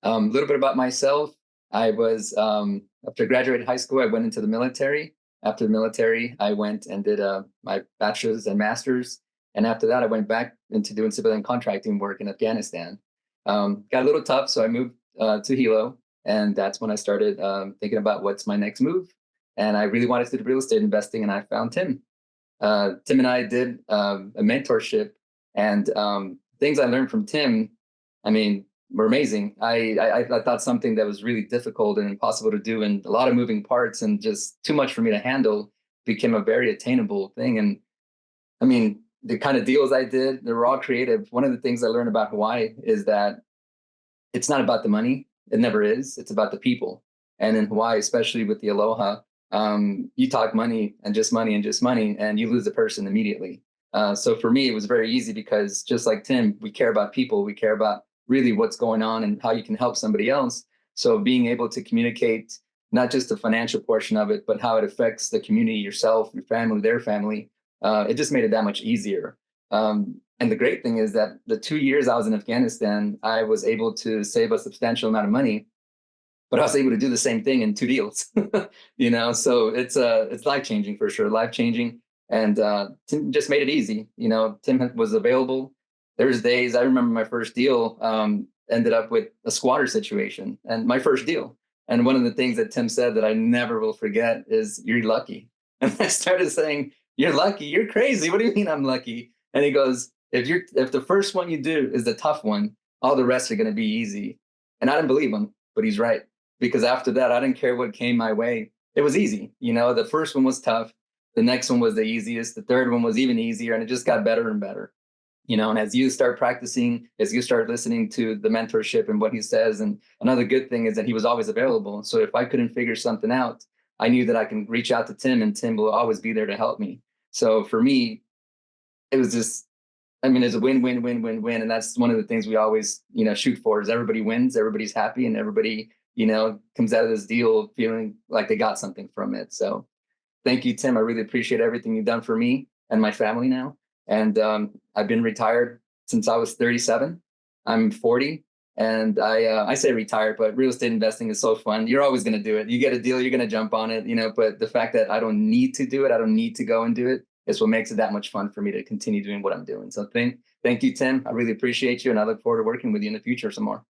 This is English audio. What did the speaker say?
A little bit about myself. I was, after I graduated high school, I went into the military. After the military, I went and did my bachelor's and master's. And after that, I went back into doing civilian contracting work in Afghanistan. Got a little tough, so I moved to Hilo. And that's when I started thinking about what's my next move. And I really wanted to do real estate investing, and I found Tim. Tim and I did a mentorship, and things I learned from Tim, I mean, were amazing. I thought something that was really difficult and impossible to do, and a lot of moving parts, and just too much for me to handle, became a very attainable thing. And I mean, the kind of deals I did, they were all creative. One of the things I learned about Hawaii is that it's not about the money. It never is. It's about the people. And in Hawaii, especially with the Aloha, you talk money and just money and just money, and you lose the person immediately. So for me, it was very easy because just like Tim, we care about people. We care about really what's going on and how you can help somebody else. So being able to communicate not just the financial portion of it, but how it affects the community, yourself, your family, their family, it just made it that much easier. And the great thing is that the 2 years I was in Afghanistan, I was able to save a substantial amount of money, but I was able to do the same thing in two deals. So it's life changing for sure, life changing, and Tim just made it easy. Tim was available. There's days I remember my first deal ended up with a squatter situation, and my first deal. And one of the things that Tim said that I never will forget is, "You're lucky." And I started saying, "You're lucky? You're crazy. What do you mean I'm lucky?" And he goes, if the first one you do is the tough one, all the rest are going to be easy." And I didn't believe him, but he's right, because after that, I didn't care what came my way. It was easy. The first one was tough. The next one was the easiest. The third one was even easier, and it just got better and better. And as you start practicing, as you start listening to the mentorship and what he says, and another good thing is that he was always available. So if I couldn't figure something out, I knew that I can reach out to Tim, and Tim will always be there to help me. So for me, it was just, I mean, it's a win, win, win, win, win. And that's one of the things we always, shoot for, is everybody wins, everybody's happy, and everybody, comes out of this deal feeling like they got something from it. So thank you, Tim. I really appreciate everything you've done for me and my family now. And I've been retired since I was 37. I'm 40. And I say retired, but real estate investing is so fun. You're always going to do it. You get a deal, you're going to jump on it, but the fact that I don't need to do it, I don't need to go and do it, is what makes it that much fun for me to continue doing what I'm doing. So thank you, Tim. I really appreciate you, and I look forward to working with you in the future some more.